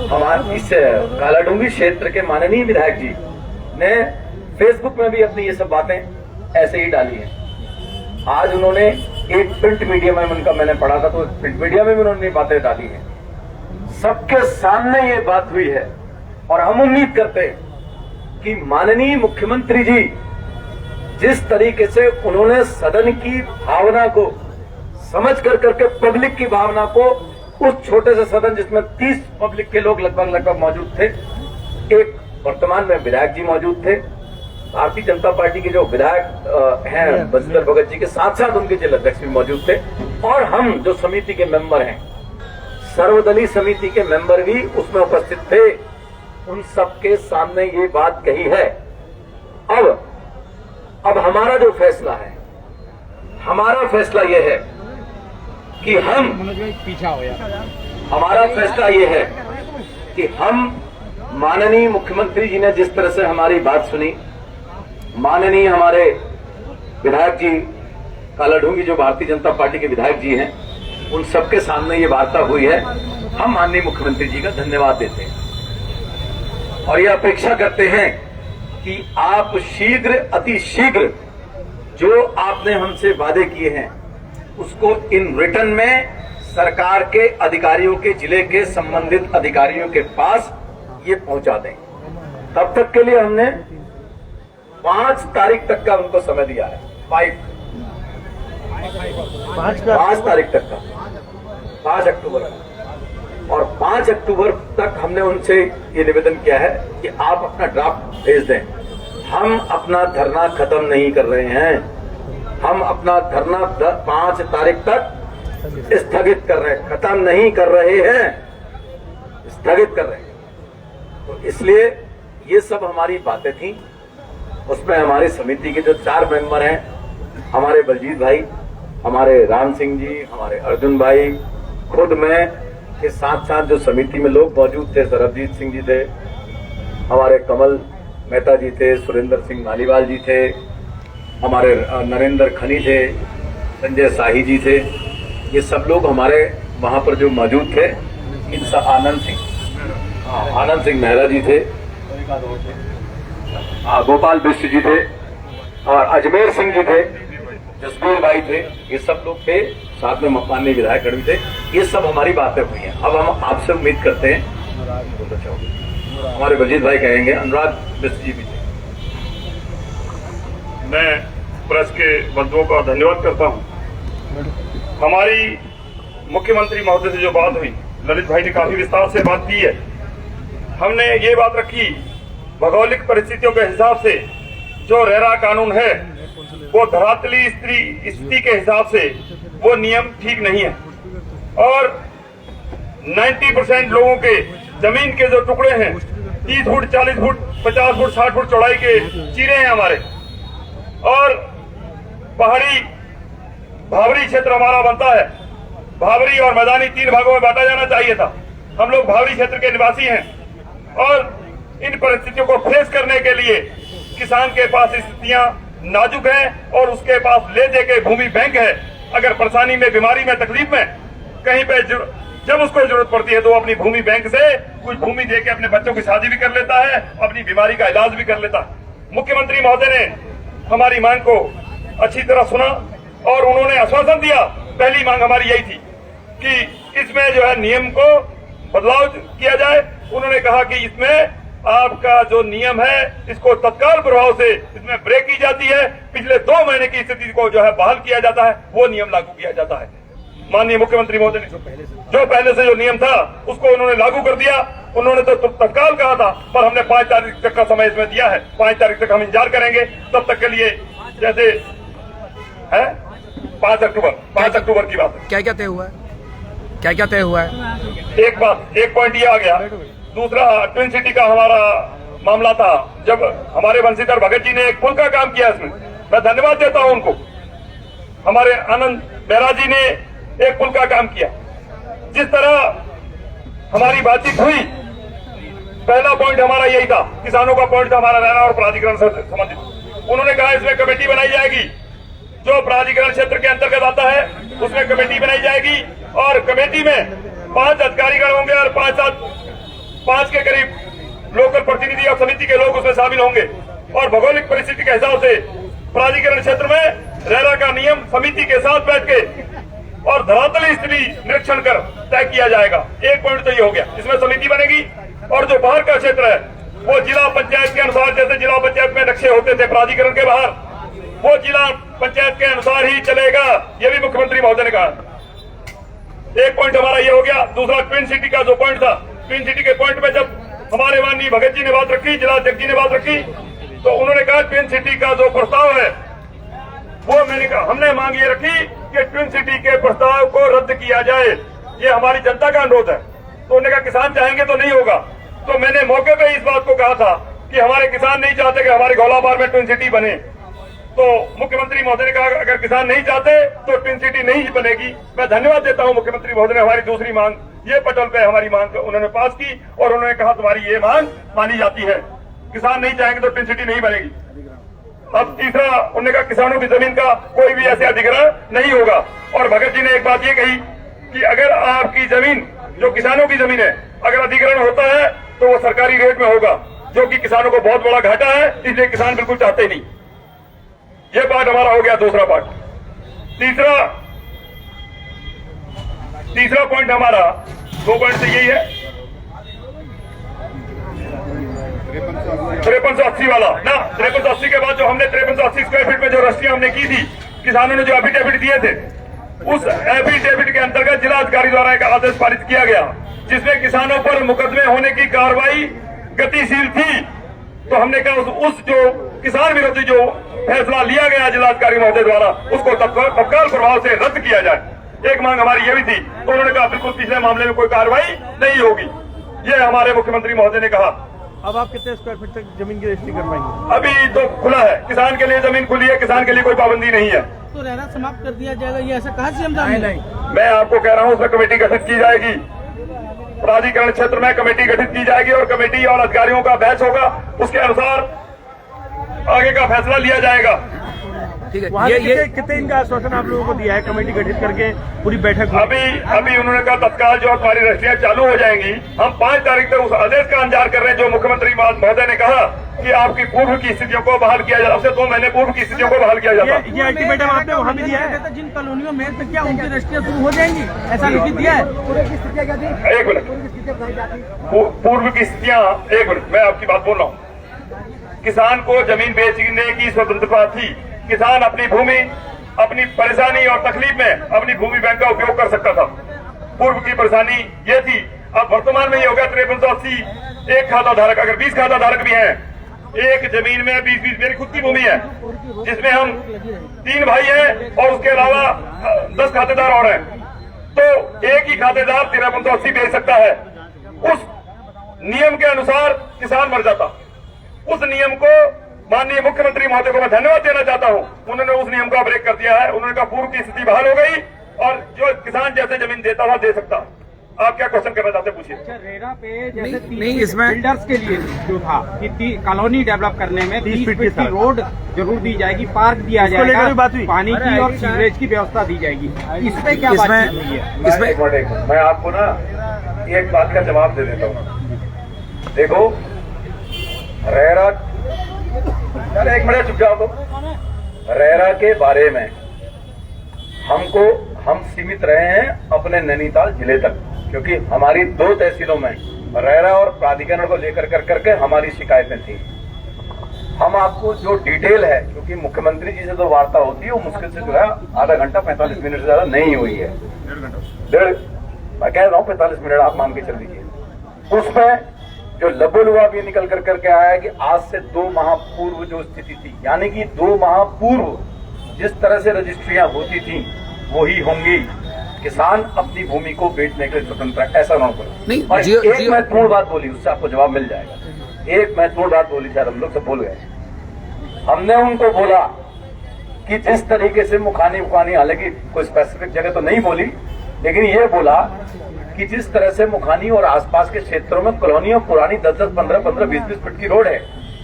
हमारे इस कालाडूंगी क्षेत्र के माननीय विधायक जी ने फेसबुक में भी अपनी ये सब बातें ऐसे ही डाली हैं। आज उन्होंने एक प्रिंट मीडिया में उनका मैंने पढ़ा था, तो प्रिंट मीडिया में भी उन्होंने बातें डाली हैं। सबके सामने ये बात हुई है और हम उम्मीद करते हैं कि माननीय मुख्यमंत्री जी जिस तरीके से उन्होंने सदन की भावना को समझ करके पब्लिक की भावना को, उस छोटे से सदन जिसमें 30 पब्लिक के लोग लगभग मौजूद थे, एक वर्तमान में विधायक जी मौजूद थे, भारतीय जनता पार्टी के जो विधायक हैं बंशीधर भगत जी के साथ साथ उनके जिला अध्यक्ष भी मौजूद थे, और हम जो समिति के मेंबर हैं, सर्वदलीय समिति के मेंबर भी उसमें उपस्थित थे। उन सबके सामने ये बात कही है। अब हमारा जो फैसला है, हमारा फैसला ये है कि हमारा फैसला ये है कि हम माननीय मुख्यमंत्री जी ने जिस तरह से हमारी बात सुनी, माननीय हमारे विधायक जी कालाडूंगी जो भारतीय जनता पार्टी के विधायक जी हैं, उन सबके सामने ये वार्ता हुई है। हम माननीय मुख्यमंत्री जी का धन्यवाद देते हैं और ये अपेक्षा करते हैं कि आप शीघ्र, अति शीघ्र जो आपने हमसे वादे किए हैं उसको इन रिटर्न में सरकार के अधिकारियों के, जिले के संबंधित अधिकारियों के पास ये पहुंचा दें। तब तक के लिए हमने 5 तारीख तक का उनको समय दिया है। 5 तारीख तक का, 5 अक्टूबर का, और 5 अक्टूबर तक हमने उनसे ये निवेदन किया है कि आप अपना ड्राफ्ट भेज दें। हम अपना धरना खत्म नहीं कर रहे हैं, हम अपना धरना 5 तारीख तक स्थगित कर रहे हैं, खत्म नहीं कर रहे हैं, स्थगित कर रहे हैं। तो इसलिए ये सब हमारी बातें थी। उसमें हमारी समिति के जो 4 मेंबर हैं, हमारे बलजीत भाई, हमारे राम सिंह जी, हमारे अर्जुन भाई, खुद मैं के साथ साथ जो समिति में लोग मौजूद थे, सरबजीत सिंह जी थे, हमारे कमल मेहता जी थे, सुरेंद्र सिंह मालीवाल जी थे, हमारे नरेंद्र खनी थे, संजय शाही जी थे, ये सब लोग हमारे वहां पर जो मौजूद थे। इन सब आनंद सिंह मेहरा जी थे, गोपाल बिष्ट जी थे, और अजमेर सिंह जी थे, जसबीर भाई थे, ये सब लोग थे, साथ में माननीय विधायक गण भी थे। ये सब हमारी बातें हुई हैं। अब हम आपसे उम्मीद करते हैं, हमारे बलजीत भाई कहेंगे, अनुराग बिष्ट जी भी थे। मैं प्रेस के बंधुओं का धन्यवाद करता हूं। हमारी मुख्यमंत्री महोदय से जो बात हुई, ललित भाई ने काफी विस्तार से बात की है। हमने ये बात रखी, भौगोलिक परिस्थितियों के हिसाब से जो रेरा कानून है वो धरातली स्थिति के हिसाब से वो नियम ठीक नहीं है, और 90% लोगों के जमीन के जो टुकड़े हैं 30 फुट, 40 फुट, 50 फुट, 60 फुट चौड़ाई के चीरे हैं हमारे, और पहाड़ी भावरी क्षेत्र हमारा बनता है। भावरी और मैदानी 3 भागों में बांटा जाना चाहिए था। हम लोग भावरी क्षेत्र के निवासी हैं, और इन परिस्थितियों को फेस करने के लिए किसान के पास स्थितियां नाजुक हैं, और उसके पास ले दे के भूमि बैंक है। अगर परेशानी में, बीमारी में, तकलीफ में कहीं पे जब उसको जरूरत पड़ती है तो अपनी भूमि बैंक से कुछ भूमि दे के अपने बच्चों की शादी भी कर लेता है, अपनी बीमारी का इलाज भी कर लेता है। मुख्यमंत्री महोदय ने हमारी मांग को अच्छी तरह सुना और उन्होंने आश्वासन दिया। पहली मांग हमारी यही थी कि इसमें जो है नियम को बदलाव किया जाए। उन्होंने कहा कि इसमें आपका जो नियम है इसको तत्काल प्रभाव से इसमें ब्रेक की जाती है, पिछले 2 महीने की स्थिति को जो है बहाल किया जाता है, वो नियम लागू किया जाता है। माननीय मुख्यमंत्री महोदय ने जो पहले से जो नियम था उसको उन्होंने लागू कर दिया। उन्होंने तो तत्काल कहा था, पर हमने 5 तारीख तक का समय इसमें दिया है। 5 तारीख तक हम इंतजार करेंगे। तब तक के लिए जैसे है 5 अक्टूबर की बात है। क्या तय हुआ है? क्या तय हुआ है? एक पॉइंट ये आ गया। दूसरा, ट्विन सिटी का हमारा मामला था, जब हमारे बंशीधर भगत जी ने एक पुल का काम किया, इसमें मैं धन्यवाद देता हूं उनको। हमारे आनंद मेहरा जी ने एक पुल का काम किया। जिस तरह हमारी बातचीत हुई, पहला पॉइंट हमारा यही था, किसानों का पॉइंट था हमारा रहना और प्राधिकरण से संबंधित। उन्होंने कहा इसमें कमेटी बनाई जाएगी, जो प्राधिकरण क्षेत्र के अंतर्गत आता है उसमें कमेटी बनाई जाएगी, और कमेटी में 5 अधिकारीगण होंगे और 5-7 5 के करीब लोकल प्रतिनिधि और समिति के लोग उसमें शामिल होंगे और भौगोलिक परिस्थिति के हिसाब से प्राधिकरण क्षेत्र में रेरा का नियम समिति के साथ बैठ के और धरातल स्थिति निरीक्षण कर तय किया जाएगा। एक पॉइंट तो ये हो गया, इसमें समिति बनेगी और जो बाहर का क्षेत्र है वो जिला पंचायत के अनुसार, जैसे जिला पंचायत में नक्शे होते थे प्राधिकरण के बाहर, वो जिला पंचायत के अनुसार ही चलेगा। ये भी मुख्यमंत्री महोदय ने कहा। एक पॉइंट हमारा ये हो गया। दूसरा ट्विन सिटी का जो पॉइंट था, ट्विन सिटी के पॉइंट में जब हमारे माननीय भगत जी ने बात रखी, जिला अध्यक्ष जी ने बात रखी, तो उन्होंने कहा ट्विन सिटी का जो प्रस्ताव है वो मैंने कहा, हमने मांग ये रखी कि ट्विन सिटी के प्रस्ताव को रद्द किया जाए। ये हमारी जनता का अनुरोध है। तो उन्होंने कहा किसान चाहेंगे तो नहीं होगा। तो मैंने मौके पे इस बात को कहा था कि हमारे किसान नहीं चाहते कि हमारे घोलाबार में ट्विन सिटी बने। तो मुख्यमंत्री महोदय ने कहा अगर किसान नहीं चाहते तो ट्विन सिटी नहीं बनेगी। मैं धन्यवाद देता हूं मुख्यमंत्री महोदय ने हमारी दूसरी मांग, ये पटल पे हमारी मांग उन्होंने पास की और उन्होंने कहा तुम्हारी ये मांग मानी जाती है, किसान नहीं चाहेंगे तो ट्विन सिटी नहीं बनेगी। अब तीसरा उन्होंने कहा किसानों की जमीन का कोई भी ऐसे अधिग्रहण नहीं होगा। और भगत जी ने एक बात ये कही कि अगर आपकी जमीन जो किसानों की जमीन है अगर अधिग्रहण होता है तो वो सरकारी रेट में होगा, जो कि किसानों को बहुत बड़ा घाटा है, इसलिए किसान बिल्कुल चाहते नहीं। ये पार्ट हमारा हो गया। दूसरा पार्ट, तीसरा पॉइंट हमारा 2 पॉइंट से यही है 5380 वाला ना। 5380 के बाद जो हमने 5380 स्क्वायर फीट में जो रजिस्ट्रियां हमने की थी, किसानों ने जो एफिडेविट दिए थे, उस एफिडेविट के अंतर्गत जिला अधिकारी द्वारा एक आदेश पारित किया गया जिसमें किसानों पर मुकदमे होने की कार्रवाई गतिशील थी। तो हमने कहा उस जो किसान विरोधी जो फैसला लिया गया जिलाधिकारी महोदय द्वारा उसको तत्काल प्रभाव से रद्द किया जाए। एक मांग हमारी ये भी थी। तो उन्होंने कहा बिल्कुल पिछले मामले में कोई कार्रवाई नहीं होगी। ये हमारे मुख्यमंत्री महोदय ने कहा। अब आप कितने स्क्वायर फीट तक जमीन की रजिस्ट्री कर पाएंगे? अभी तो खुला है, किसान के लिए जमीन खुली है, किसान के लिए कोई पाबंदी नहीं है। तो रेरा समाप्त कर दिया जाएगा, ये ऐसा कहा सीएम साहब ने? नहीं, मैं आपको कह रहा हूँ उसमें कमेटी गठित की जाएगी, प्राधिकरण क्षेत्र में कमेटी गठित की जाएगी और कमेटी और अधिकारियों का बैच होगा, उसके अनुसार आगे का फैसला लिया जाएगा। ठीक है। वहाँ ये कितने दिन का आश्वासन आप लोगों को दिया है कमेटी गठित करके पूरी बैठक में? अभी उन्होंने कहा तत्काल जो हमारी रजिस्ट्रियां चालू हो जाएंगी। हम 5 तारीख तक उस आदेश का इंतजार कर रहे हैं जो मुख्यमंत्री महोदय ने कहा कि आपकी पूर्व की स्थितियों को बहाल किया जाए। अब से 2 महीने पूर्व की स्थितियों को बहाल किया जाता। ये अल्टीमेटम आपने वहाँ भी दिया है जिन कॉलोनियों में, तो क्या उनकी रजिस्ट्रियां शुरू हो जाएंगी, ऐसा लिखित दिया है? एक मिनट, पूर्व की स्थितियां, एक मिनट मैं आपकी बात बोल रहा हूँ। किसान को जमीन बेचने की स्वतंत्रता थी। किसान अपनी भूमि, अपनी परेशानी और तकलीफ में अपनी भूमि बैंक का उपयोग कर सकता था। पूर्व की परेशानी ये थी। अब वर्तमान में ये हो गया 5380। एक खाता धारक, अगर 20 खाता धारक भी हैं, एक जमीन में 20-20, मेरी खुद की भूमि है जिसमें हम 3 भाई हैं और उसके अलावा 10 खातेदार और हैं, तो एक ही खातेदार 5380 बेच सकता है। उस नियम के अनुसार किसान मर जाता। उस नियम को माननीय मुख्यमंत्री महोदय को मैं धन्यवाद देना चाहता हूं, उन्होंने उस नियम का ब्रेक कर दिया है। उन्होंने कहा पूर्व की स्थिति बहाल हो गई और जो किसान जैसे जमीन देता था दे सकता। आप क्या क्वेश्चन करना चाहते पूछिए। अच्छा, रेरा पे जैसे नहीं, इसमें बिल्डर्स के लिए जो था कि कॉलोनी डेवलप करने में 30 फीट की रोड जरूर दी जाएगी, पार्क दिया जाएगा, पानी की और सीवरेज की व्यवस्था दी जाएगी। इस पे क्या बात हुई है? इसमें मैं आपको ना एक बात का जवाब दे देता हूँ। देखो रेरा, अरे एक मिनट चुप जाओ। तो रेरा के बारे में हम सीमित रहे हैं अपने नैनीताल जिले तक, क्योंकि हमारी 2 तहसीलों में रेरा और प्राधिकरण को लेकर करके हमारी शिकायतें थी। हम आपको जो डिटेल है, क्योंकि मुख्यमंत्री जी से जो वार्ता होती है वो मुश्किल से जो है आधा घंटा 45 मिनट से ज्यादा नहीं हुई है। मैं कह रहा हूँ 45 मिनट आप मान के चल दीजिए। उसमें जो लबोलुआ भी निकल करके आया कि आज से 2 माह पूर्व जो स्थिति थी, यानी कि 2 माह पूर्व जिस तरह से रजिस्ट्रियां होती थी वही होंगी। किसान अपनी भूमि को बेचने के लिए स्वतंत्र है, ऐसा ना बोले। और एक महत्वपूर्ण बात बोली, उससे आपको जवाब मिल जाएगा। एक महत्वपूर्ण बात बोली, शायद हम लोग सब भूल गए। हमने उनको बोला कि जिस तरीके से मुखानी, हालांकि कोई स्पेसिफिक जगह तो नहीं बोली, लेकिन ये बोला कि जिस तरह से मुखानी और आसपास के क्षेत्रों में कॉलोनियों पुरानी 10-10, 15-15, 20-20 फीट की रोड है,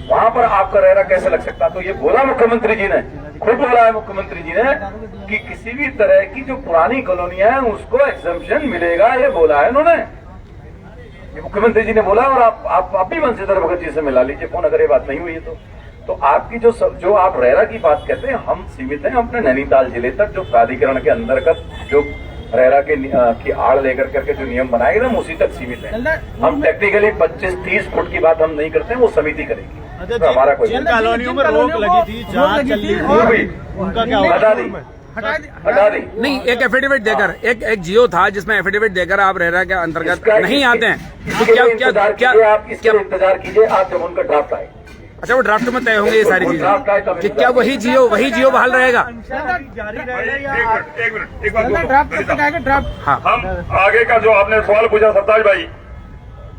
वहां पर आपका रेरा कैसे लग सकता? तो ये बोला मुख्यमंत्री जी ने, खुद बोला है मुख्यमंत्री जी ने कि किसी भी तरह की जो पुरानी कॉलोनियां हैं उसको एग्जम्पशन मिलेगा, ये बोला है उन्होंने। ये मुख्यमंत्री जी ने बोला और आप भी बंशीधर भगत जी से मिला लीजिए फोन, अगर ये बात नहीं हुई है तो आपकी जो आप रेरा की बात करते हैं, हम सीमित हैं अपने नैनीताल जिले तक। जो प्राधिकरण के अंतर्गत जो रेरा की आड़ लेकर करके जो नियम बनाए गए हम उसी तक सीमित हैं। हम टेक्निकली 25-30 फुट की बात हम नहीं करते हैं, वो समिति करेगी। तो हमारा कोई कॉलोनियों में रोक लगी थी, जांच चल रही थी, उनका क्या हटा दी नहीं, एक एफिडेविट देकर एक जियो था जिसमें एफिडेविट देकर आप रेरा के अंतर्गत नहीं आते हैं, तो आप इसका इंतजार कीजिए, आप जब उनका ड्राफ्ट आए। अच्छा, वो ड्राफ्ट में तय होंगे ये सारी चीजें कि क्या वही जियो बहाल रहेगा? एक बात, हाँ, हम आगे का जो आपने सवाल पूछा सरताज भाई,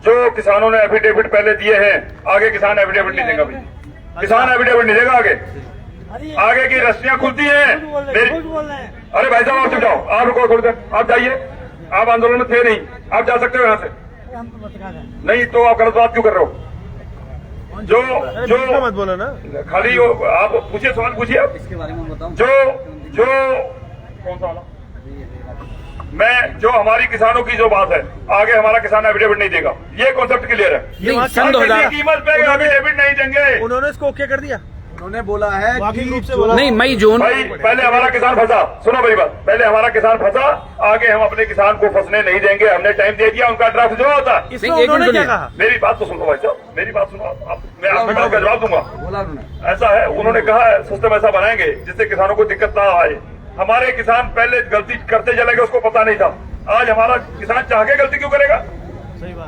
जो किसानों ने एफिडेविट पहले दिए हैं, आगे किसान एफिडेविट नहीं देगा भाई, किसान एफिडेविट नहीं देगा। आगे की रस्सियां खुलती हैं मेरी। अरे भाई साहब आप चुप जाओ, आप रुको थोड़ी देर, आप जाइए, आप आंदोलन में थे नहीं, आप जा सकते हो यहाँ से। नहीं तो आप गलत बात क्यों कर रहे हो? जो मत बोलो ना, खाली आप पूछिए, सवाल पूछिए आप इसके बारे में बताओ। जो कौन सा वाला? मैं जो हमारी किसानों की जो बात है, आगे हमारा किसान एफिडेविट नहीं देगा, ये कॉन्सेप्ट क्लियर है। कीमत पे एफिडेविट नहीं देंगे। उन्होंने इसको ओके कर दिया, उन्होंने बोला है कि नहीं मई जून भाई पहले हमारा किसान फंसा, सुनो मेरी बात, पहले हमारा किसान फंसा, आगे हम अपने किसान को फंसने नहीं देंगे। हमने टाइम दे दिया, उनका ड्राफ्ट जो होता है। मेरी बात तो सुनो भाई साहब, मेरी बात सुनो, मैं आपका जवाब दूंगा। ऐसा है, उन्होंने कहा है सिस्टम ऐसा बनाएंगे जिससे किसानों को दिक्कत ना आए। हमारे किसान पहले गलती करते चले गए, उसको पता नहीं था। आज हमारा किसान चाह के गलती क्यों करेगा?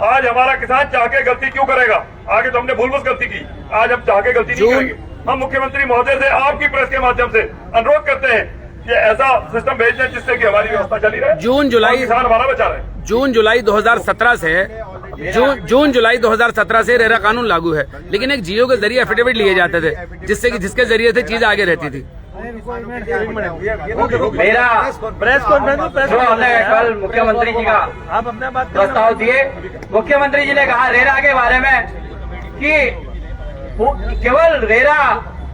आज हमारा किसान चाह के गलती क्यों करेगा? आगे तो हमने भूलवश गलती की, आज हम चाह के गलती नहीं करेंगे। हम मुख्यमंत्री महोदय से आपकी प्रेस के माध्यम से अनुरोध करते हैं कि ऐसा सिस्टम भेज दें जिससे कि हमारी व्यवस्था चली रहे, जून जुलाई किसान हमारा बचा रहे। जून जुलाई 2017 से रेरा कानून लागू है, लेकिन एक जियो के जरिए एफिडेविट लिए जाते थे जिसके जरिए से चीज आगे रहती थी। मेरा प्रेस कॉन्फ्रेंस जो हमने कल मुख्यमंत्री जी का आप अपना बात प्रस्ताव दिए, मुख्यमंत्री जी ने कहा रेरा के बारे में कि केवल रेरा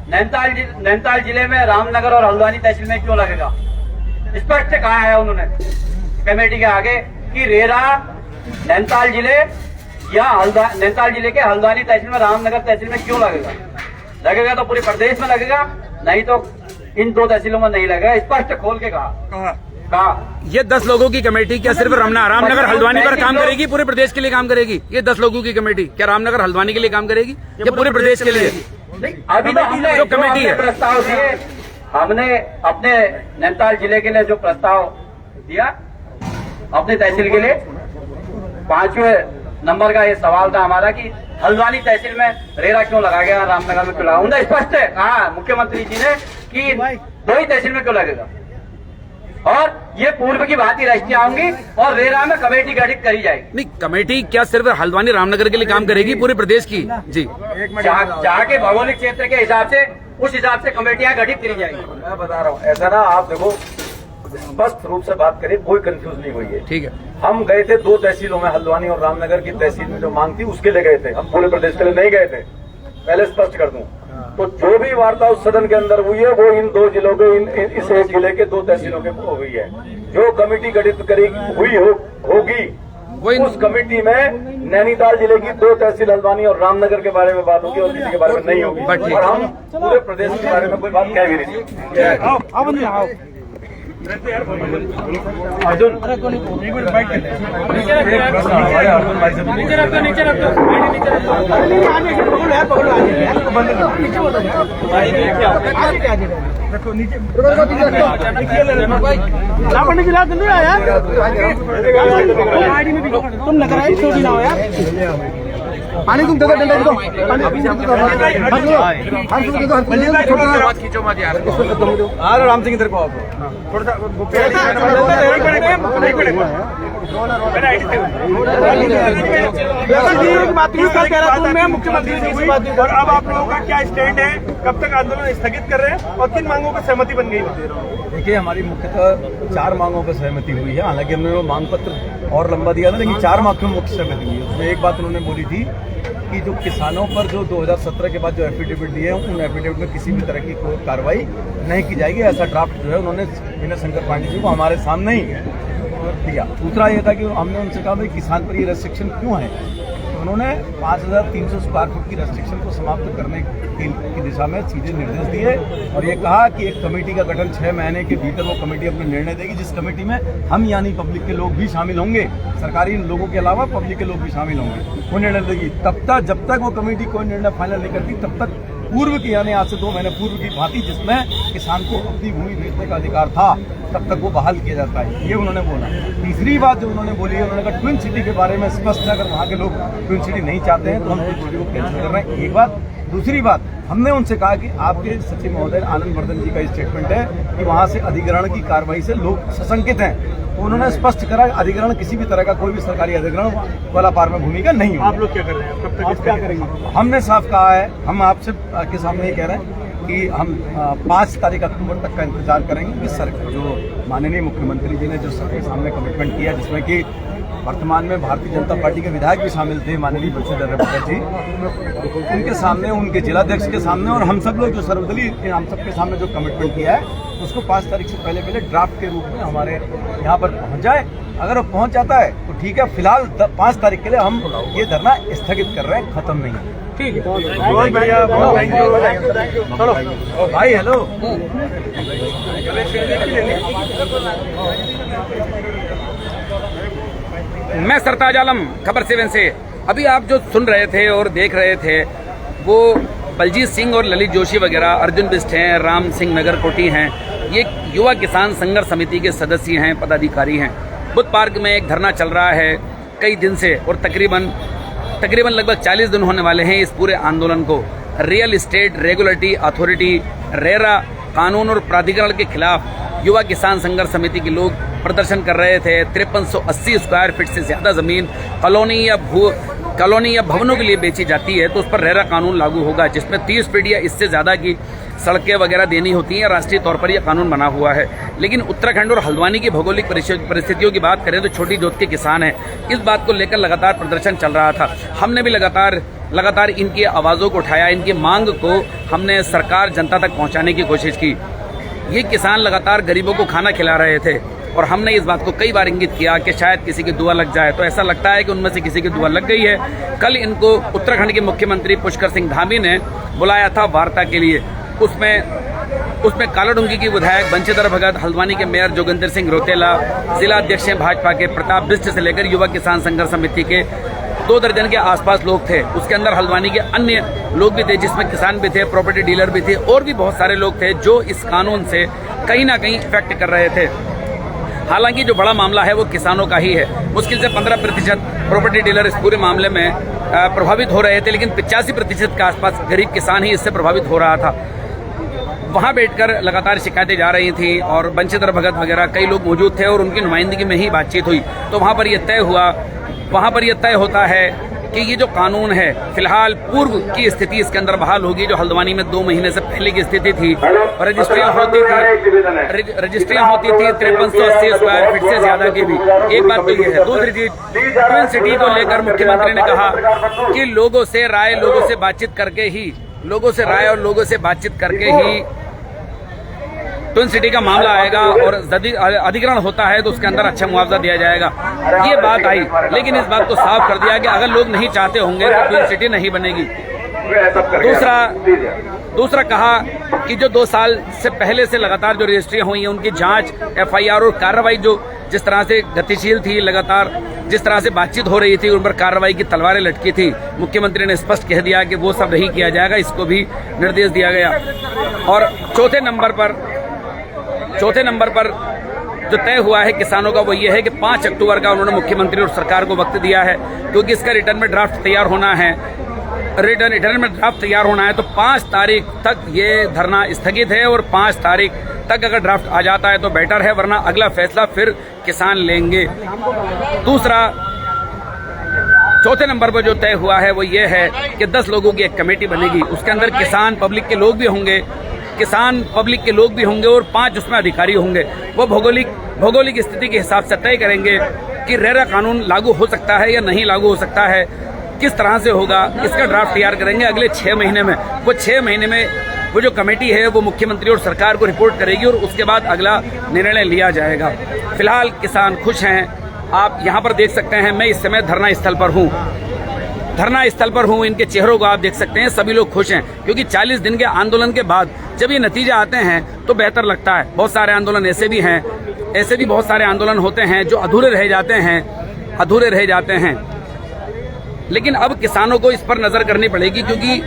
नैनीताल जिले में रामनगर और हल्द्वानी तहसील में क्यों लगेगा? स्पष्ट कहा है उन्होंने कमेटी के आगे कि रेरा नैनीताल जिले या नैनीताल जिले के हल्द्वानी तहसील में, रामनगर तहसील में क्यों लगेगा? लगेगा तो पूरे प्रदेश में लगेगा, नहीं तो इन 2 तहसीलों में नहीं लगेगा। स्पष्ट खोल के कहा। ये 10 लोगों की कमेटी क्या सिर्फ रामनगर हल्द्वानी पर काम करेगी, पूरे प्रदेश के लिए काम करेगी? ये 10 लोगों की कमेटी क्या रामनगर हल्द्वानी के लिए काम करेगी या पूरे प्रदेश के लिए? अभी तो हमने जो कमेटी है प्रस्ताव दिए, हमने अपने नैनीताल जिले के लिए जो प्रस्ताव दिया, अपने तहसील के लिए 5वें नंबर का ये सवाल था हमारा कि हल्द्वानी तहसील में रेरा क्यों लगा गया, रामनगर में क्यों लगा? उन्होंने स्पष्ट कहा मुख्यमंत्री जी ने कि 2 ही तहसील में क्यों लगेगा, और ये पूर्व की बात ही रजिस्ट्रियां होंगी और रेरा में कमेटी गठित करी जाएगी। नहीं, कमेटी क्या सिर्फ हल्द्वानी रामनगर के लिए काम करेगी, पूरे प्रदेश की? जी, जहाँ के भौगोलिक क्षेत्र के हिसाब से, उस हिसाब से कमेटियां गठित करी जाएगी। मैं बता रहा हूँ, ऐसा ना आप देखो, स्पष्ट रूप से बात करें, कोई कंफ्यूज नहीं हुई है। ठीक है, हम गए थे 2 तहसीलों में, हल्द्वानी और रामनगर की तहसील में जो मांग थी उसके लिए गए थे, हम पूरे प्रदेश के लिए नहीं गए थे, पहले स्पष्ट कर दूं। तो जो भी वार्ता उस सदन के अंदर हुई है वो इन 2 जिलों के, इस एक जिले के 2 तहसीलों के हुई है। जो कमेटी गठित होगी उस कमेटी में नैनीताल जिले की 2 तहसील हल्द्वानी और रामनगर के बारे में बात होगी और किसी के बारे में नहीं होगी, और हम पूरे प्रदेश के बारे में कोई बात कह भी नहीं। अर्जुन तुम लग रहा है छोटी ना हो यार, पानी तुम दे दो, डंडा दे दो, राम सिंह इधर को आप थोड़ा सा मुख्यमंत्री जी बात, और अब आप लोगों का क्या स्टैंड है, कब तक आंदोलन स्थगित कर रहे हैं और किन मांगों पर सहमति बन गई? देखिए, हमारी मुख्यतः 4 मांगों पर सहमति हुई है। हालांकि हमने वो मांग पत्र और लंबा दिया था, लेकिन 4 मांगों में मुख्य सहमति हुई है। उसमें एक बात उन्होंने बोली थी कि जो किसानों पर जो 2017 के बाद जो एफिडेविट दिए हैं, उन एफिडेविट में किसी भी तरह की कोई कार्रवाई नहीं की जाएगी। ऐसा ड्राफ्ट जो है उन्होंने विनय शंकर पांडे जी को हमारे सामने ही दिया। दूसरा ये था कि हमने उनसे कहा भाई किसान पर ये रेस्ट्रिक्शन क्यों है, तो उन्होंने 5300 स्क्वायर फुट की रेस्ट्रिक्शन को समाप्त करने की दिशा में सीधे निर्देश दिए और ये कहा कि एक कमेटी का गठन 6 महीने के भीतर वो कमेटी अपने निर्णय देगी, जिस कमेटी में हम यानी पब्लिक के लोग भी शामिल होंगे, सरकारी लोगों के अलावा पब्लिक के लोग भी शामिल होंगे, वो निर्णय देगी। तब तक जब तक वो कमेटी कोई निर्णय फाइनल नहीं करती तब तक पूर्व की यानी आज से 2 महीने पूर्व की भांति जिसमें किसान को अपनी भूमि बेचने का अधिकार था तब तक वो बहाल किया जाता है, ये उन्होंने बोला। तीसरी बात जो उन्होंने बोली है, उन्होंने कहा ट्विन सिटी के बारे में स्पष्ट है, अगर वहाँ के लोग ट्विन सिटी नहीं चाहते हैं तो हम ट्विन सिटी को कैंसिल कर रहे हैं, एक बात। दूसरी बात, हमने उनसे कहा कि आपके सचिव महोदय आनंद वर्धन जी का स्टेटमेंट है कि वहाँ से अधिग्रहण की कार्रवाई से लोग सशंकित हैं, तो उन्होंने स्पष्ट करा अधिग्रहण किसी भी तरह का कोई भी सरकारी अधिग्रहण वाला पार में भूमि का नहीं होगा। आप लोग क्या कर रहे हैं, कब तक क्या करेंगे? हमने साफ कहा है, हम आपसे के सामने ये कह रहे हैं कि हम 5 तारीख अक्टूबर तक का इंतजार करेंगे कि सर जो माननीय मुख्यमंत्री जी ने जो सबके सामने कमिटमेंट किया, जिसमें कि वर्तमान में भारतीय जनता पार्टी के विधायक भी शामिल थे, माननीय बंशीधर भगत जी, उनके सामने, उनके जिलाध्यक्ष के सामने और हम सब लोग जो सर्वदलीय हम सबके सामने जो कमिटमेंट किया है उसको 5 तारीख से पहले ड्राफ्ट के रूप में हमारे यहाँ पर पहुँच जाए। अगर वो पहुँच जाता है तो ठीक है, फिलहाल 5 तारीख के लिए हम ये धरना स्थगित कर रहे हैं, खत्म नहीं है। ठीक है, बहुत बढ़िया, बहुत थैंक यू। चलो भाई हेलो। मैं सरताज आलम, खबर 7 से। अभी आप जो सुन रहे थे और देख रहे थे वो बलजीत सिंह और ललित जोशी वगैरह, अर्जुन बिष्ट हैं, राम सिंह नगरकोटी हैं, ये युवा किसान संघर्ष समिति के सदस्य हैं, पदाधिकारी हैं। बुद्ध पार्क में एक धरना चल रहा है कई दिन से और तकरीबन लगभग 40 दिन होने वाले हैं इस पूरे आंदोलन को। Real estate regulatory authority RERA कानून और प्राधिकरण के खिलाफ युवा किसान संघर्ष समिति के लोग प्रदर्शन कर रहे थे। 5380 स्क्वायर फीट से ज्यादा जमीन कॉलोनी या भवनों के लिए बेची जाती है तो उस पर रेरा कानून लागू होगा, जिसमें 30 फीट या इससे ज्यादा की सड़कें वगैरह देनी होती हैं। राष्ट्रीय तौर पर यह कानून बना हुआ है, लेकिन उत्तराखंड और हल्द्वानी की भौगोलिक परिस्थितियों की बात करें तो छोटी जोत के किसान हैं। इस बात को लेकर लगातार प्रदर्शन चल रहा था। हमने भी लगातार इनकी आवाज़ों को उठाया, इनकी मांग को हमने सरकार जनता तक पहुंचाने की कोशिश की। ये किसान लगातार गरीबों को खाना खिला रहे थे और हमने इस बात को कई बार इंगित किया कि शायद किसी की दुआ लग जाए, तो ऐसा लगता है कि उनमें से किसी की दुआ लग गई है। कल इनको उत्तराखंड के मुख्यमंत्री पुष्कर सिंह धामी ने बुलाया था वार्ता के लिए। उसमें कालाडूंगी की विधायक बंशीधर भगत, हल्द्वानी के मेयर जोगिंदर सिंह रोतेला, जिला अध्यक्ष हैं भाजपा के प्रताप बिष्ट से लेकर युवा किसान संघर्ष समिति के 2 दर्जन के आसपास लोग थे। उसके अंदर हल्द्वानी के अन्य लोग भी थे, जिसमें किसान भी थे, प्रॉपर्टी डीलर भी थे और भी बहुत सारे लोग थे जो इस कानून से कहीं ना कहीं इफेक्ट कर रहे थे। हालांकि जो बड़ा मामला है वो किसानों का ही है। मुश्किल से 15% प्रॉपर्टी डीलर इस पूरे मामले में प्रभावित हो रहे थे, लेकिन 85% के आसपास गरीब किसान ही इससे प्रभावित हो रहा था। वहां बैठकर लगातार शिकायतें जा रही थी और बंशीधर भगत वगैरह कई लोग मौजूद थे और उनकी नुमाइंदगी में ही बातचीत हुई। तो वहां पर यह तय होता है कि ये जो कानून है फिलहाल पूर्व की स्थिति इसके अंदर बहाल होगी, जो हल्द्वानी में 2 महीने से पहले की स्थिति थी। रजिस्ट्रियां होती थी 5380 स्क्वायर फीट से ज्यादा की भी। एक बात तो ये है। दूसरी चीज, ट्विन सिटी को लेकर मुख्यमंत्री ने कहा कि लोगों से राय और लोगों से बातचीत करके ही ट्विन सिटी का मामला आएगा और यदि अधिग्रहण होता है तो उसके अंदर अच्छा मुआवजा दिया जाएगा। ये बात आई, लेकिन इस बात को साफ कर दिया कि अगर लोग नहीं चाहते होंगे तो ट्विन सिटी नहीं बनेगी। दूसरा कहा कि जो 2 साल से पहले से लगातार जो रजिस्ट्रियां हुई हैं उनकी जांच, FIR और कार्रवाई जो जिस तरह से गतिशील थी, लगातार जिस तरह से बातचीत हो रही थी, उन पर कार्रवाई की तलवारें लटकी थी। मुख्यमंत्री ने स्पष्ट कह दिया कि वो सब नहीं किया जाएगा, इसको भी निर्देश दिया गया। और चौथे नंबर पर जो तय हुआ है किसानों का वो ये है कि 5 अक्टूबर का उन्होंने मुख्यमंत्री और सरकार को वक्त दिया है, क्योंकि इसका रिटर्न में ड्राफ्ट तैयार होना है। तो 5 तारीख तक ये धरना स्थगित है और 5 तारीख तक अगर ड्राफ्ट आ जाता है तो बेटर है, वरना अगला फैसला फिर किसान लेंगे। चौथे नंबर पर जो तय हुआ है वो ये है कि 10 लोगों की एक कमेटी बनेगी। उसके अंदर किसान पब्लिक के लोग भी होंगे और 5 उसमें अधिकारी होंगे। वो भौगोलिक स्थिति के हिसाब से तय करेंगे कि रेरा कानून लागू हो सकता है या नहीं लागू हो सकता है, किस तरह से होगा, इसका ड्राफ्ट तैयार करेंगे अगले 6 महीने में। वो 6 महीने में वो जो कमेटी है वो मुख्यमंत्री और सरकार को रिपोर्ट करेगी और उसके बाद अगला निर्णय लिया जाएगा। फिलहाल किसान खुश हैं। आप यहाँ पर देख सकते हैं, मैं इस समय धरना स्थल पर हूँ। इनके चेहरों को आप देख सकते हैं, सभी लोग खुश हैं क्योंकि 40 दिन के आंदोलन के बाद जब ये नतीजा आते हैं तो बेहतर लगता है। बहुत सारे आंदोलन ऐसे भी बहुत सारे आंदोलन होते हैं जो अधूरे रह जाते हैं। लेकिन अब किसानों को इस पर नजर करनी पड़ेगी क्योंकि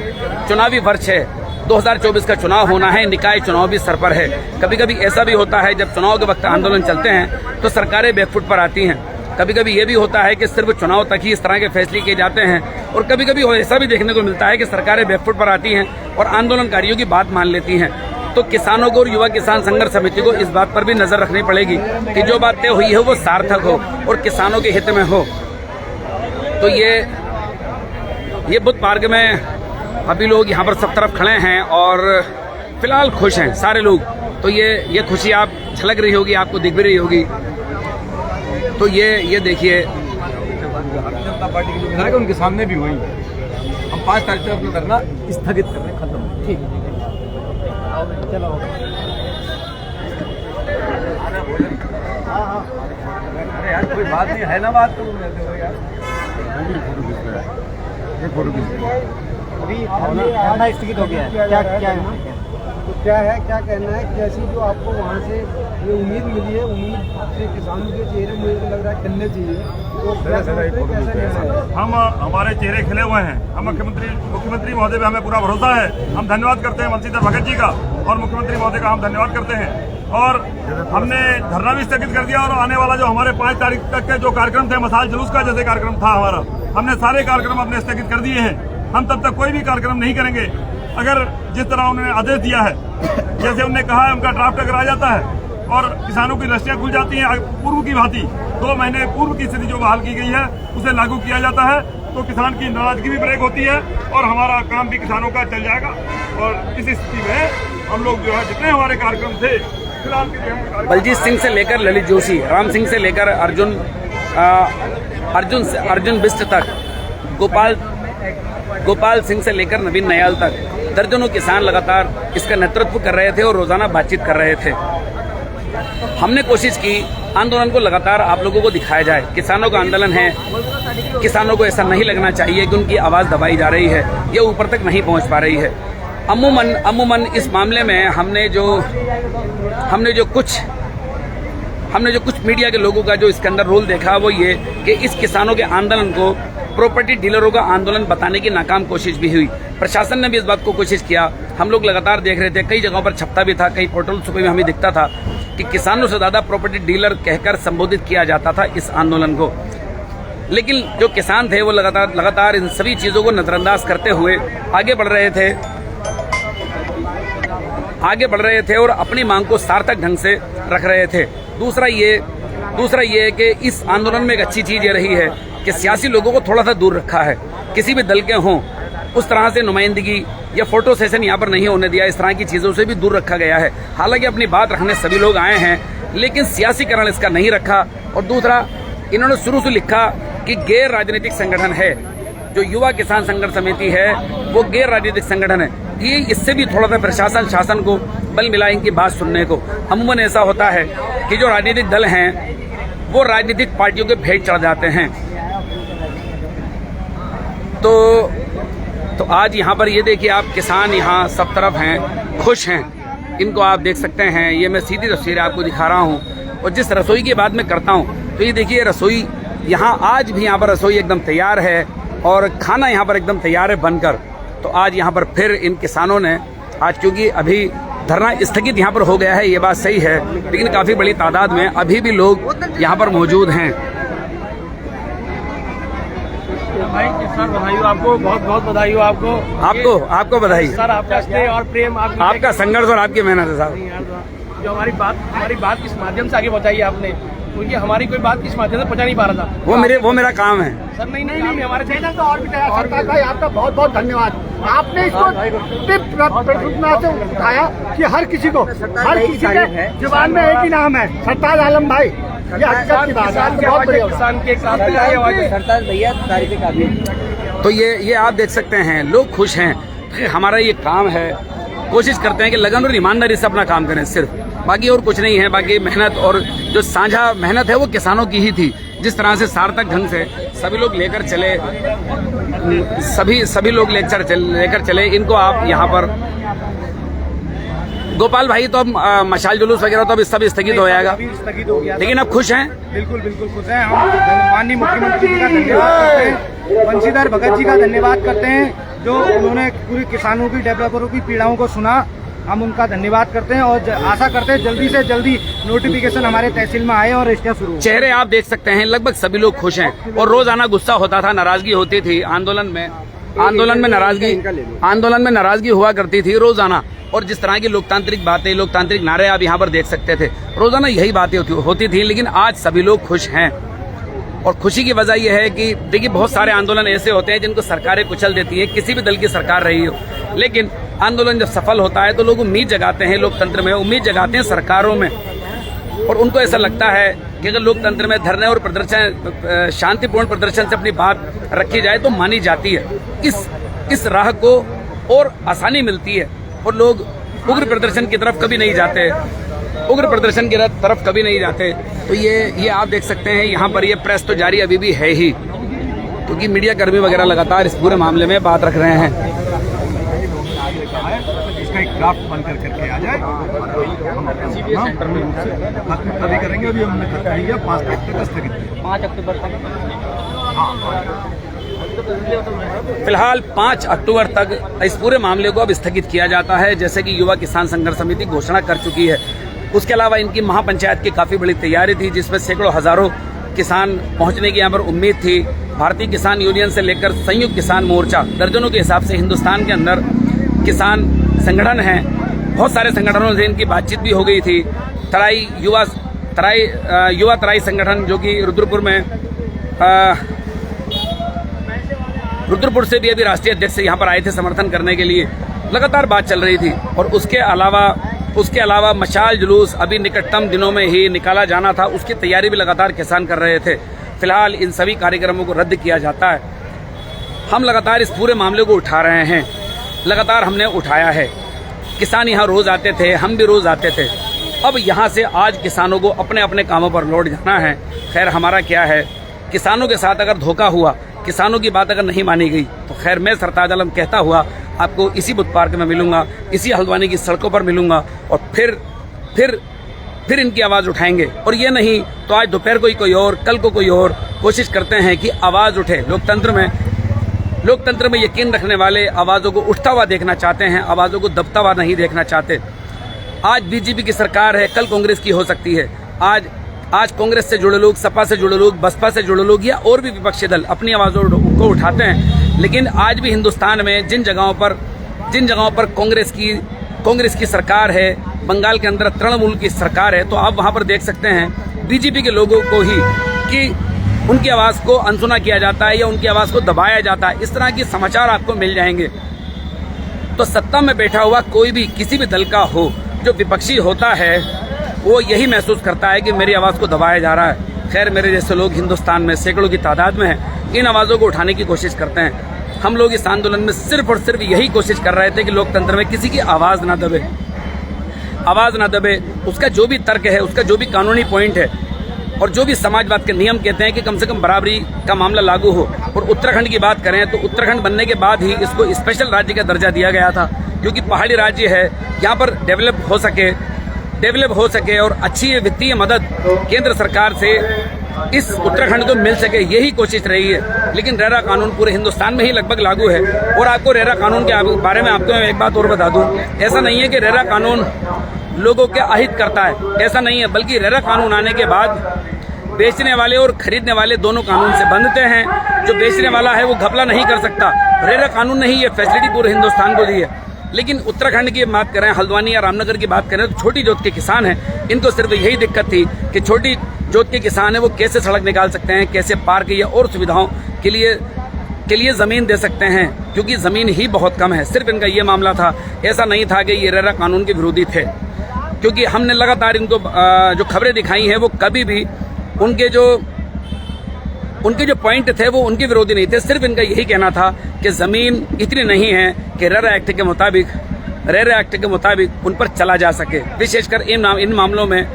चुनावी वर्ष है, 2024 का चुनाव होना है, निकाय चुनाव भी सर पर है। कभी कभी ऐसा भी होता है जब चुनाव के वक्त आंदोलन चलते हैं तो सरकारें बैकफुट पर आती हैं। कभी कभी ये भी होता है कि सिर्फ चुनाव तक ही इस तरह के फैसले किए जाते हैं और कभी कभी ऐसा भी देखने को मिलता है कि सरकारें बैकफुट पर आती हैं और आंदोलनकारियों की बात मान लेती हैं। तो किसानों को और युवा किसान संघर्ष समिति को इस बात पर भी नजर रखनी पड़ेगी कि जो बात तय हुई है वो सार्थक हो और किसानों के हित में हो। तो ये बुद्ध पार्क में अभी लोग यहाँ पर सब तरफ खड़े हैं और फिलहाल खुश हैं सारे लोग। तो ये खुशी आप झलक रही होगी, आपको दिख भी रही होगी। तो ये देखिए, भारतीय जनता पार्टी के जो विधायक उनके सामने भी हुई। हम 5 तारीख तक अपना धरना स्थगित कर रहे हैं, खत्म। ठीक चलो। अरे यार कोई बात नहीं है ना, बात तो यार अभी स्थगित हो गया है। क्या कहना है, जैसी जो आपको वहाँ से ये उम्मीद मिली है, उम्मीद से किसानों के चेहरे मुझे तो लग रहा है खिलने चाहिए। तो हम हमारे चेहरे खिले हुए हैं। हम मुख्यमंत्री महोदय पे हमें पूरा भरोसा है। हम धन्यवाद करते हैं बंशीधर भगत जी का और मुख्यमंत्री महोदय का हम धन्यवाद करते हैं। और हमने धरना भी स्थगित कर दिया और आने वाला जो हमारे 5 तारीख तक के जो कार्यक्रम थे, मसाल जुलूस का जैसे कार्यक्रम था हमारा, हमने सारे कार्यक्रम अपने स्थगित कर दिए हैं। हम तब तक कोई भी कार्यक्रम नहीं करेंगे अगर जिस तरह उन्होंने आदेश दिया है, जैसे उन्होंने कहा है उनका ड्राफ्ट अगर आ जाता है और किसानों की रस्सियां खुल जाती हैं पूर्व की भांति, 2 महीने पूर्व की स्थिति जो बहाल की गई है उसे लागू किया जाता है तो किसान की नाराजगी भी ब्रेक होती है और हमारा काम भी किसानों का चल जाएगा। और इस स्थिति में हम लोग जो है जितने हमारे कार्यक्रम थे फिलहाल बलजीत सिंह से लेकर ललित जोशी, राम सिंह से लेकर अर्जुन बिष्ट तक, गोपाल सिंह से लेकर नवीन नयाल तक दर्जनों किसान लगातार इसका नेतृत्व कर रहे थे और रोजाना बातचीत कर रहे थे। हमने कोशिश की आंदोलन को लगातार आप लोगों को दिखाया जाए। किसानों का आंदोलन है, किसानों को ऐसा नहीं लगना चाहिए कि उनकी आवाज दबाई जा रही है, ये ऊपर तक नहीं पहुंच पा रही है। अमूमन इस मामले में हमने जो कुछ मीडिया के लोगों का जो इसके अंदर रोल देखा वो ये कि इस किसानों के आंदोलन को प्रॉपर्टी डीलरों का आंदोलन बताने की नाकाम कोशिश भी हुई। प्रशासन ने भी इस बात को कोशिश किया। हम लोग लगातार देख रहे थे, कई जगहों पर छपता भी था, कई पोर्टल्स पे भी हमें दिखता था कि किसानों से ज्यादा प्रॉपर्टी डीलर कहकर संबोधित किया जाता था इस आंदोलन को। लेकिन जो किसान थे वो लगातार इन सभी चीजों को नजरअंदाज करते हुए आगे बढ़ रहे थे और अपनी मांग को सार्थक ढंग से रख रहे थे। दूसरा ये कि इस आंदोलन में एक अच्छी चीज ये रही है कि सियासी लोगों को थोड़ा सा दूर रखा है। किसी भी दल के हों उस तरह से नुमाइंदगी या फोटो सेशन यहाँ पर नहीं होने दिया। इस तरह की चीजों से भी दूर रखा गया है। हालांकि अपनी बात रखने सभी लोग आए हैं, लेकिन सियासीकरण इसका नहीं रखा। और दूसरा, इन्होंने शुरू से लिखा कि गैर राजनीतिक संगठन है। जो युवा किसान संघर्ष समिति है वो गैर राजनीतिक संगठन है। ये इससे भी थोड़ा सा प्रशासन शासन को बल मिला इनकी बात सुनने को। अमूमन ऐसा होता है कि जो राजनीतिक दल हैं वो राजनीतिक पार्टियों के भेंट चढ़ जाते हैं। तो आज यहाँ पर ये देखिए आप, किसान यहाँ सब तरफ हैं, खुश हैं। इनको आप देख सकते हैं। ये मैं सीधी तस्वीर आपको दिखा रहा हूँ। और जिस रसोई की बात मैं करता हूँ तो ये देखिए रसोई यहाँ, आज भी यहाँ पर रसोई एकदम तैयार है और खाना यहाँ पर एकदम तैयार है बनकर। तो आज यहाँ पर फिर इन किसानों ने आज, क्योंकि अभी धरना स्थगित यहाँ पर हो गया है, ये बात सही है, लेकिन काफी बड़ी तादाद में अभी भी लोग यहाँ पर मौजूद हैं। भाई सर बधाई हो आपको, बहुत बधाई हो आपको बधाई सर। आपका स्नेह और प्रेम, आपका संघर्ष और आपकी मेहनत है साहब। जो हमारी बात किस माध्यम से आगे पहुंचाई आपने, क्योंकि हमारी कोई बात किस माध्यम से पहुंचा नहीं पा रहा था। वो मेरा काम है सर। नहीं हमारे चैनल तो और भी सरताज भाई आपका बहुत धन्यवाद। आपने इसको प्रस्तुतना से उठाया कि हर किसी के जुबान में एक ही नाम है, सरताज आलम भाई। ये हकीकत की बात है। बहुत बढ़िया किसान के सरताज भैया तारीफ काबिल। तो ये आप देख सकते हैं, लोग खुश हैं। हमारा ये काम है कोशिश करते हैं कि लगन और ईमानदारी से अपना काम करें सिर्फ, बाकी और कुछ नहीं है। बाकी मेहनत और जो साझा मेहनत है वो किसानों की ही थी। जिस तरह से सार्थक ढंग से सभी लोग लेकर चले, सभी लोग लेकर चले इनको। आप यहाँ पर गोपाल भाई तो अब मशाल जुलूस वगैरह तो अब सब स्थगित हो जाएगा, स्थगित हो गया, लेकिन अब खुश हैं? बिल्कुल बिल्कुल खुश हैं। हम माननीय मुख्यमंत्री जी का धन्यवाद करते हैं, बंशीधर भगत जी का धन्यवाद करते हैं जो उन्होंने पूरी किसानों की, डेवलपरों की पीड़ाओं को सुना। हम उनका धन्यवाद करते हैं और आशा करते हैं जल्दी से जल्दी नोटिफिकेशन हमारे तहसील में आए और रजिस्ट्रियां शुरू हो। चेहरे आप देख सकते हैं, लगभग सभी लोग खुश हैं। और रोजाना गुस्सा होता था, नाराजगी होती थी आंदोलन में नाराजगी हुआ करती थी रोजाना। और जिस तरह की लोकतांत्रिक बातें, लोकतांत्रिक नारे आप यहाँ पर देख सकते थे, रोजाना यही बातें होती थी। लेकिन आज सभी लोग खुश हैं और खुशी की वजह यह है कि देखिए बहुत सारे आंदोलन ऐसे होते हैं जिनको सरकारें कुचल देती हैं, किसी भी दल की सरकार रही हो, लेकिन आंदोलन जब सफल होता है तो लोग उम्मीद जगाते हैं, लोकतंत्र में उम्मीद जगाते हैं सरकारों में। और उनको ऐसा लगता है कि अगर लोकतंत्र में धरने और प्रदर्शन, शांतिपूर्ण प्रदर्शन से अपनी बात रखी जाए तो मानी जाती है। इस राह को और आसानी मिलती है और लोग उग्र प्रदर्शन की तरफ कभी नहीं जाते, तो ये आप देख सकते हैं यहाँ पर ये प्रेस तो जारी अभी भी है ही, क्योंकि मीडिया कर्मी वगैरह लगातार इस पूरे मामले में बात रख रहे हैं। इसका एक ड्राफ्ट बनकर करके आ जाए, तभी करेंगे। अभी हमने खत्म किया 5 तारीख तक स्थगित, 5 अक्टूबर तक। फिलहाल 5 अक्टूबर तक इस पूरे मामले को अब स्थगित किया जाता है, जैसे कि युवा किसान संघर्ष समिति घोषणा कर चुकी है। उसके अलावा इनकी महापंचायत की काफी बड़ी तैयारी थी, जिसमें सैकड़ों हजारों किसान पहुंचने की यहाँ पर उम्मीद थी। भारतीय किसान यूनियन से लेकर संयुक्त किसान मोर्चा, दर्जनों के हिसाब से हिंदुस्तान के अंदर किसान संगठन हैं, बहुत सारे संगठनों से इनकी बातचीत भी हो गई थी। युवा तराई संगठन जो कि रुद्रपुर से भी अभी राष्ट्रीय अध्यक्ष यहाँ पर आए थे समर्थन करने के लिए, लगातार बात चल रही थी। और उसके अलावा मशाल जुलूस अभी निकटतम दिनों में ही निकाला जाना था, उसकी तैयारी भी लगातार किसान कर रहे थे। फिलहाल इन सभी कार्यक्रमों को रद्द किया जाता है। हम लगातार इस पूरे मामले को उठा रहे हैं, लगातार हमने उठाया है। किसान यहाँ रोज आते थे, हम भी रोज आते थे। अब यहाँ से आज किसानों को अपने अपने कामों पर लौट जाना है। खैर हमारा क्या है, किसानों के साथ अगर धोखा हुआ, किसानों की बात अगर नहीं मानी गई, तो खैर मैं सरताज आलम कहता हुआ आपको इसी बुद्ध पार्क में मिलूंगा, इसी हल्द्वानी की सड़कों पर मिलूंगा और फिर इनकी आवाज उठाएंगे। और ये नहीं तो आज दोपहर को ही कोई और, कल को कोई और। कोशिश करते हैं कि आवाज उठे। लोकतंत्र में यकीन रखने वाले आवाजों को उठता हुआ देखना चाहते हैं, आवाजों को दबता हुआ नहीं देखना चाहते। आज बीजेपी की सरकार है, कल कांग्रेस की हो सकती है। आज कांग्रेस से जुड़े लोग, सपा से जुड़े लोग, बसपा से जुड़े लोग या और भी विपक्षी दल अपनी आवाजों को उठाते हैं। लेकिन आज भी हिंदुस्तान में जिन जगहों पर कांग्रेस की सरकार है, बंगाल के अंदर तृणमूल की सरकार है, तो आप वहां पर देख सकते हैं बीजेपी के लोगों को ही कि उनकी आवाज को अनसुना किया जाता है या उनकी आवाज को दबाया जाता है। इस तरह के समाचार आपको मिल जाएंगे। तो सत्ता में बैठा हुआ कोई भी, किसी भी दल का हो, जो विपक्षी होता है वो यही महसूस करता है कि मेरी आवाज को दबाया जा रहा है। खैर मेरे जैसे लोग हिंदुस्तान में सैकड़ों की तादाद में हैं, इन आवाजों को उठाने की कोशिश करते हैं। हम लोग इस आंदोलन में सिर्फ और सिर्फ यही कोशिश कर रहे थे कि लोकतंत्र में किसी की आवाज ना दबे। उसका जो भी तर्क है, उसका जो भी कानूनी पॉइंट है और जो भी समाजवाद के नियम कहते हैं कि कम से कम बराबरी का मामला लागू हो। और उत्तराखंड की बात करें तो उत्तराखंड बनने के बाद ही इसको स्पेशल राज्य का दर्जा दिया गया था, क्योंकि पहाड़ी राज्य है, यहाँ पर डेवलप हो सके और अच्छी वित्तीय मदद केंद्र सरकार से इस उत्तराखंड को मिल सके, यही कोशिश रही है। लेकिन रेरा कानून पूरे हिंदुस्तान में ही लगभग लागू है। और आपको रेरा कानून के बारे में आपको एक बात और बता दूं, ऐसा नहीं है कि रेरा कानून लोगों के अहित करता है, ऐसा नहीं है, बल्कि रेरा कानून आने के बाद बेचने वाले और खरीदने वाले दोनों कानून से बंधते हैं। जो बेचने वाला है वो घपला नहीं कर सकता। रेरा कानून ने ही ये फैसिलिटी पूरे हिंदुस्तान को दी है। लेकिन उत्तराखंड की बात करें, हल्द्वानी या रामनगर की बात करें, तो छोटी जोत के किसान हैं, इनको सिर्फ यही दिक्कत थी कि छोटी जोत के किसान है वो कैसे सड़क निकाल सकते हैं, कैसे पार्क या और सुविधाओं के लिए जमीन दे सकते हैं, क्योंकि जमीन ही बहुत कम है। सिर्फ इनका ये मामला था, ऐसा नहीं था कि ये रेरा कानून के विरोधी थे। क्योंकि हमने लगातार इनको जो खबरें दिखाई हैं वो कभी भी उनके जो पॉइंट थे वो उनके विरोधी नहीं थे। सिर्फ इनका यही कहना था कि जमीन इतनी नहीं है कि रेरा एक्ट के मुताबिक रेरा एक्ट के मुताबिक उन पर चला जा सके। विशेषकर इन मामलों में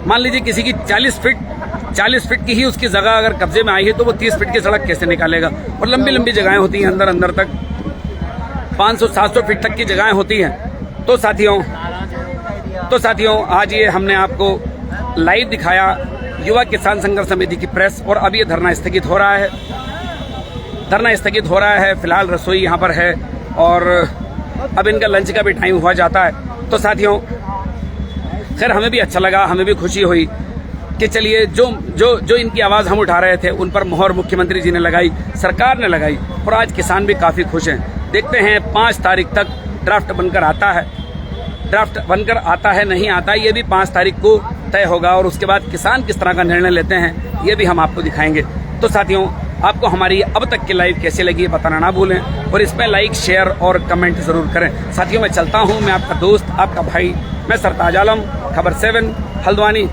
मान लीजिए किसी की 40 फीट की ही उसकी जगह अगर कब्जे में आई है तो वो 30 फीट की सड़क कैसे निकालेगा। और लंबी लंबी जगहें होती हैं, अंदर तक 500-700 फीट तक की जगहें होती हैं। तो साथियों आज ये हमने आपको लाइव दिखाया युवा किसान संघर्ष समिति की प्रेस। और अब ये धरना स्थगित हो रहा है। फिलहाल रसोई यहाँ पर है और अब इनका लंच का भी टाइम हुआ जाता है। तो साथियों खैर हमें भी अच्छा लगा, हमें भी खुशी हुई कि चलिए जो इनकी आवाज़ हम उठा रहे थे उन पर मोहर मुख्यमंत्री जी ने लगाई, सरकार ने लगाई और आज किसान भी काफ़ी खुश हैं। देखते हैं 5 तारीख तक ड्राफ्ट बनकर आता है नहीं आता, ये भी 5 तारीख को तय होगा। और उसके बाद किसान किस तरह का निर्णय लेते हैं ये भी हम आपको दिखाएंगे। तो साथियों आपको हमारी अब तक की लाइव कैसी लगी बताना ना भूलें और इसमें लाइक, शेयर और कमेंट जरूर करें। साथियों मैं चलता हूँ, मैं आपका दोस्त, आपका भाई, मैं सरताज आलम, खबर 7 हल्द्वानी।